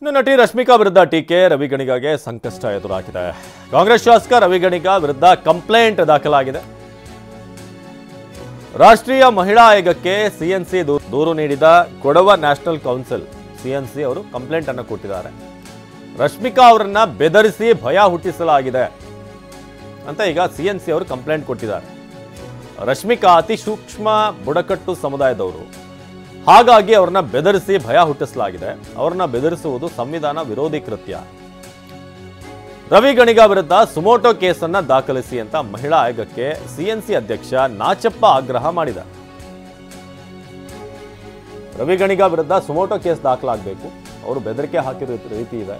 ಇನ್ನು ನಟಿ ರಶ್ಮಿಕಾ ವಿರುದ್ಧ ಟೀಕೆ ರವಿ ಗಣಿಗಾಗೆ ಸಂಕಷ್ಟ ಎದುರಾಗಿದೆ. ಕಾಂಗ್ರೆಸ್ ಶಾಸಕ ರವಿ ಗಣಿಗ ವಿರುದ್ಧ ಕಂಪ್ಲೇಂಟ್ ದಾಖಲಾಗಿದೆ. ರಾಷ್ಟ್ರೀಯ ಮಹಿಳಾ ಆಯೋಗಕ್ಕೆ ಸಿಎನ್ಸಿ ದೂರು ನೀಡಿದ ಕೊಡವ ನ್ಯಾಷನಲ್ ಕೌನ್ಸಿಲ್ ಸಿಎನ್ಸಿ ಅವರು ಕಂಪ್ಲೇಂಟ್ ಅನ್ನು ಕೊಟ್ಟಿದ್ದಾರೆ. ರಶ್ಮಿಕಾ ಅವರನ್ನ ಬೆದರಿಸಿ ಭಯ ಹುಟ್ಟಿಸಲಾಗಿದೆ ಅಂತ ಈಗ ಸಿಎನ್ಸಿ ಅವರು ಕಂಪ್ಲೇಂಟ್ ಕೊಟ್ಟಿದ್ದಾರೆ. ರಶ್ಮಿಕಾ ಅತಿ ಸೂಕ್ಷ್ಮ ಬುಡಕಟ್ಟು ಸಮುದಾಯದವರು, ಹಾಗಾಗಿ ಅವರನ್ನ ಬೆದರಿಸಿ ಭಯ ಹುಟ್ಟಿಸಲಾಗಿದೆ. ಅವರನ್ನ ಬೆದರಿಸುವುದು ಸಂವಿಧಾನ ವಿರೋಧಿ ಕೃತ್ಯ. ರವಿ ಗಣಿಗ ವಿರುದ್ಧ ಸುಮೋಟೋ ಕೇಸನ್ನ ದಾಖಲಿಸಿ ಅಂತ ಮಹಿಳಾ ಆಯೋಗಕ್ಕೆ ಸಿಎನ್ಸಿ ಅಧ್ಯಕ್ಷ ನಾಚಪ್ಪ ಆಗ್ರಹ ಮಾಡಿದ. ರವಿ ಗಣಿಗ ವಿರುದ್ಧ ಸುಮೋಟೋ ಕೇಸ್ ದಾಖಲಾಗಬೇಕು, ಅವರು ಬೆದರಿಕೆ ಹಾಕಿರೋ ರೀತಿ ಇದೆ.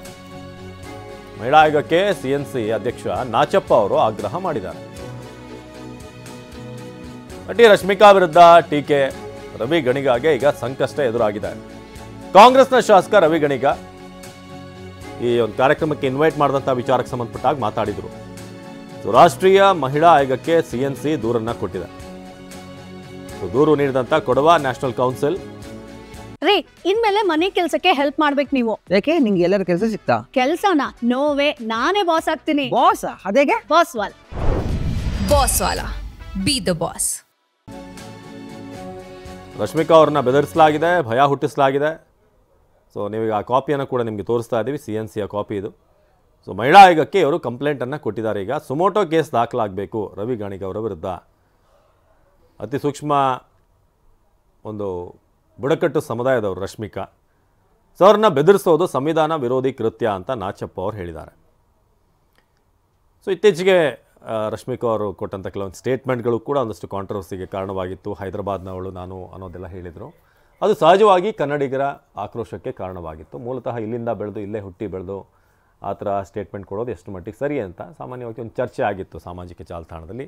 ಮಹಿಳಾ ಆಯೋಗಕ್ಕೆ ಸಿಎನ್ಸಿ ಅಧ್ಯಕ್ಷ ನಾಚಪ್ಪ ಅವರು ಆಗ್ರಹ ಮಾಡಿದ್ದಾರೆ. ನಟಿ ರಶ್ಮಿಕಾ ವಿರುದ್ಧ ಟೀಕೆ ರವಿ ಗಣಿಗಾಗೆ ಈಗ ಸಂಕಷ್ಟ ಎದುರಾಗಿದೆ. ಕಾಂಗ್ರೆಸ್ನ ಶಾಸಕ ರವಿ ಗಣಿಗ ಈ ಒಂದು ಕಾರ್ಯಕ್ರಮಕ್ಕೆ ಇನ್ವೈಟ್ ಮಾಡಿದಂಥ ವಿಚಾರಕ್ಕೆ ಸಂಬಂಧಪಟ್ಟಾಗ ಮಾತಾಡಿದರು. ರಾಷ್ಟ್ರೀಯ ಮಹಿಳಾ ಆಯೋಗಕ್ಕೆ ಸಿಎನ್ಸಿ ದೂರನ್ನ ಕೊಟ್ಟಿದೆ. ದೂರು ನೀಡಿದಂಥ ಕೊಡವ ನ್ಯಾಷನಲ್ ಕೌನ್ಸಿಲ್ ರೀ ಇನ್ಮೇಲೆ ಮನೆ ಕೆಲಸಕ್ಕೆ ಹೆಲ್ಪ್ ಮಾಡ್ಬೇಕು ನೀವು. ಯಾಕೆ ನಿಂಗೆ ಎಲ್ಲರ ಕೆಲಸ ಸಿಗ್ತಾ? ಕೆಲಸನ ನೋವೇ ನಾನೇ ಬಾಸ್ ಆಗ್ತೀನಿ. ಬಾಸ್ ಅದೇಗೆ? ಬಾಸ್ ವಾಲ್ ಬಾಸ್ ವಾಲಾ ಬಿ ದ ಬಾಸ್. ರಶ್ಮಿಕಾ ಅವ್ರನ್ನ ಬೆದರಿಸಲಾಗಿದೆ, ಭಯ ಹುಟ್ಟಿಸಲಾಗಿದೆ. ಸೊ ನೀವೀಗ ಆ ಕಾಪಿಯನ್ನು ಕೂಡ ನಿಮಗೆ ತೋರಿಸ್ತಾ ಇದ್ದೀವಿ, ಸಿಎನ್ಸಿಯ ಕಾಪಿ ಇದು. ಸೊ ಮಹಿಳಾ ಆಯೋಗಕ್ಕೆ ಇವರು ಕಂಪ್ಲೇಂಟನ್ನು ಕೊಟ್ಟಿದ್ದಾರೆ. ಈಗ ಸುಮೋಟೋ ಕೇಸ್ ದಾಖಲಾಗಬೇಕು ರವಿ ಗಣಿಗ ಅವರ ವಿರುದ್ಧ. ಅತಿ ಸೂಕ್ಷ್ಮ ಒಂದು ಬುಡಕಟ್ಟು ಸಮುದಾಯದವರು ರಶ್ಮಿಕಾ. ಸೊ ಅವ್ರನ್ನ ಬೆದರಿಸೋದು ಸಂವಿಧಾನ ವಿರೋಧಿ ಕೃತ್ಯ ಅಂತ ನಾಚಪ್ಪ ಅವರು ಹೇಳಿದ್ದಾರೆ. ಸೊ ಇತ್ತೀಚೆಗೆ ರಶ್ಮಿಕಾ ಅವರು ಕೊಟ್ಟಂಥ ಕೆಲವೊಂದು ಸ್ಟೇಟ್ಮೆಂಟ್ಗಳು ಕೂಡ ಒಂದಷ್ಟು ಕಾಂಟ್ರವರ್ಸಿಗೆ ಕಾರಣವಾಗಿತ್ತು. ಹೈದರಾಬಾದ್ನವಳು ನಾನು ಅನ್ನೋದೆಲ್ಲ ಹೇಳಿದರು. ಅದು ಸಹಜವಾಗಿ ಕನ್ನಡಿಗರ ಆಕ್ರೋಶಕ್ಕೆ ಕಾರಣವಾಗಿತ್ತು. ಮೂಲತಃ ಇಲ್ಲಿಂದ ಬೆಳೆದು ಇಲ್ಲೇ ಹುಟ್ಟಿ ಬೆಳೆದು ಆ ಥರ ಸ್ಟೇಟ್ಮೆಂಟ್ ಕೊಡೋದು ಎಷ್ಟು ಮಟ್ಟಿಗೆ ಸರಿ ಅಂತ ಸಾಮಾನ್ಯವಾಗಿ ಒಂದು ಚರ್ಚೆ ಆಗಿತ್ತು ಸಾಮಾಜಿಕ ಜಾಲತಾಣದಲ್ಲಿ.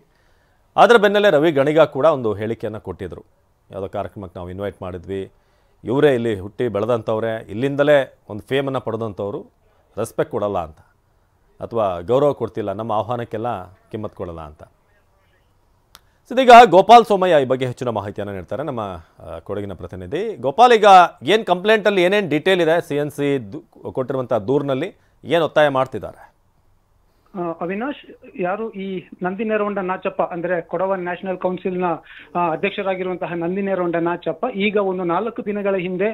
ಅದರ ಬೆನ್ನಲ್ಲೇ ರವಿ ಗಣಿಗ ಕೂಡ ಒಂದು ಹೇಳಿಕೆಯನ್ನು ಕೊಟ್ಟಿದ್ದರು. ಯಾವುದೋ ಕಾರ್ಯಕ್ರಮಕ್ಕೆ ನಾವು ಇನ್ವೈಟ್ ಮಾಡಿದ್ವಿ, ಇವರೇ ಇಲ್ಲಿ ಹುಟ್ಟಿ ಬೆಳೆದಂಥವ್ರೆ, ಇಲ್ಲಿಂದಲೇ ಒಂದು ಫೇಮನ್ನು ಪಡೆದಂಥವ್ರು ರೆಸ್ಪೆಕ್ಟ್ ಕೊಡಲ್ಲ ಅಂತ, ಅಥವಾ ಗೌರವ ಕೊಡ್ತಿಲ್ಲ, ನಮ್ಮ ಆಹ್ವಾನಕ್ಕೆಲ್ಲ ಕಿಮ್ಮತ್ತು ಕೊಡಲ್ಲ ಅಂತ. ಇದೀಗ ಗೋಪಾಲ್ ಸೋಮಯ್ಯ ಈ ಬಗ್ಗೆ ಹೆಚ್ಚಿನ ಮಾಹಿತಿಯನ್ನು ನೀಡ್ತಾರೆ, ನಮ್ಮ ಕೊಡಗಿನ ಪ್ರತಿನಿಧಿ. ಗೋಪಾಲ್, ಈಗ ಏನು ಕಂಪ್ಲೇಂಟಲ್ಲಿ ಏನೇನು ಡೀಟೇಲ್ ಇದೆ, ಸಿಎನ್ಸಿ ಕೊಟ್ಟಿರುವಂಥ ದೂರಿನಲ್ಲಿ ಏನು ಒತ್ತಾಯ ಮಾಡ್ತಿದ್ದಾರೆ? ಅವಿನಾಶ್, ಯಾರು ಈ ನಂದಿನೇರೊಂಡ ನಾಚಪ್ಪ ಅಂದ್ರೆ ಕೊಡವ ನ್ಯಾಷನಲ್ ಕೌನ್ಸಿಲ್ನ ಅಧ್ಯಕ್ಷರಾಗಿರುವಂತಹ ನಂದಿನೇರೊಂಡ ನಾಚಪ್ಪ ಈಗ ಒಂದು 4 ದಿನಗಳ ಹಿಂದೆ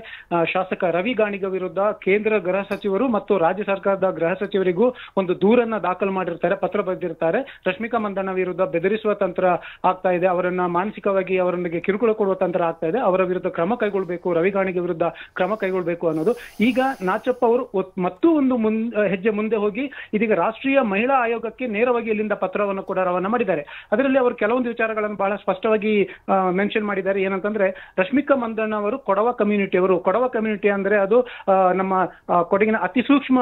ಶಾಸಕ ರವಿ ಗಾಣಿಗ ವಿರುದ್ಧ ಕೇಂದ್ರ ಗೃಹ ಸಚಿವರು ಮತ್ತು ರಾಜ್ಯ ಸರ್ಕಾರದ ಗೃಹ ಸಚಿವರಿಗೂ ಒಂದು ದೂರನ್ನ ದಾಖಲು ಮಾಡಿರ್ತಾರೆ, ಪತ್ರ ಬರೆದಿರ್ತಾರೆ. ರಶ್ಮಿಕಾ ಮಂದಣ್ಣ ವಿರುದ್ಧ ಬೆದರಿಸುವ ತಂತ್ರ ಆಗ್ತಾ ಇದೆ, ಅವರನ್ನ ಮಾನಸಿಕವಾಗಿ ಅವರೊಂದಿಗೆ ಕಿರುಕುಳ ಕೊಡುವ ತಂತ್ರ ಆಗ್ತಾ ಇದೆ, ಅವರ ವಿರುದ್ಧ ಕ್ರಮ ಕೈಗೊಳ್ಳಬೇಕು, ರವಿ ಗಾಣಿಗ ವಿರುದ್ಧ ಕ್ರಮ ಕೈಗೊಳ್ಳಬೇಕು ಅನ್ನೋದು. ಈಗ ನಾಚಪ್ಪ ಅವರು ಮತ್ತೂ ಒಂದು ಹೆಜ್ಜೆ ಮುಂದೆ ಹೋಗಿ ಇದೀಗ ರಾಷ್ಟ್ರೀಯ ಮಹಿಳಾ ಆಯೋಗಕ್ಕೆ ನೇರವಾಗಿ ಇಲ್ಲಿಂದ ಪತ್ರವನ್ನು ಕೂಡ ರವಾನೆ ಮಾಡಿದ್ದಾರೆ. ಅದರಲ್ಲಿ ಅವರು ಕೆಲವೊಂದು ವಿಚಾರಗಳನ್ನು ಬಹಳ ಸ್ಪಷ್ಟವಾಗಿ ಮೆನ್ಷನ್ ಮಾಡಿದ್ದಾರೆ. ಏನಂತಂದ್ರೆ, ರಶ್ಮಿಕಾ ಮಂದಣ್ಣ ಅವರು ಕೊಡವ ಕಮ್ಯುನಿಟಿಯವರು. ಕೊಡವ ಕಮ್ಯುನಿಟಿ ಅಂದ್ರೆ ಅದು ನಮ್ಮ ಕೊಡಗಿನ ಅತಿ ಸೂಕ್ಷ್ಮ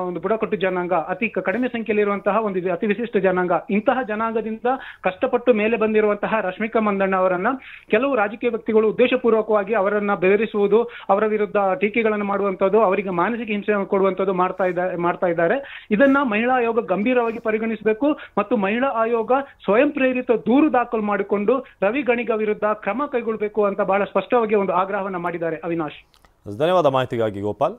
ಒಂದು ಬುಡಕಟ್ಟು ಜನಾಂಗ, ಅತಿ ಕಡಿಮೆ ಸಂಖ್ಯೆಯಲ್ಲಿರುವಂತಹ ಒಂದು ಅತಿ ವಿಶಿಷ್ಟ ಜನಾಂಗ. ಇಂತಹ ಜನಾಂಗದಿಂದ ಕಷ್ಟಪಟ್ಟು ಮೇಲೆ ಬಂದಿರುವಂತಹ ರಶ್ಮಿಕಾ ಮಂದಣ್ಣ ಅವರನ್ನ ಕೆಲವು ರಾಜಕೀಯ ವ್ಯಕ್ತಿಗಳು ಉದ್ದೇಶಪೂರ್ವಕವಾಗಿ ಅವರನ್ನ ಬೆದರಿಸುವುದು, ಅವರ ವಿರುದ್ಧ ಟೀಕೆಗಳನ್ನು ಮಾಡುವಂತದ್ದು, ಅವರಿಗೆ ಮಾನಸಿಕ ಹಿಂಸೆ ಕೊಡುವಂತದ್ದು ಮಾಡ್ತಾ ಇದ್ದಾರೆ. ಇದನ್ನ ಮಹಿಳಾ ಆಯೋಗ ಗಂಭೀರವಾಗಿ ಪರಿಗಣಿಸಬೇಕು ಮತ್ತು ಮಹಿಳಾ ಆಯೋಗ ಸ್ವಯಂ ಪ್ರೇರಿತ ದೂರು ದಾಖಲು ಮಾಡಿಕೊಂಡು ರವಿ ಗಣಿಗ ವಿರುದ್ಧ ಕ್ರಮ ಕೈಗೊಳ್ಳಬೇಕು ಅಂತ ಬಹಳ ಸ್ಪಷ್ಟವಾಗಿ ಒಂದು ಆಗ್ರಹವನ್ನ ಮಾಡಿದ್ದಾರೆ. ಅವಿನಾಶ್, ಧನ್ಯವಾದ ಮಾಹಿತಿಗಾಗಿ ಗೋಪಾಲ್.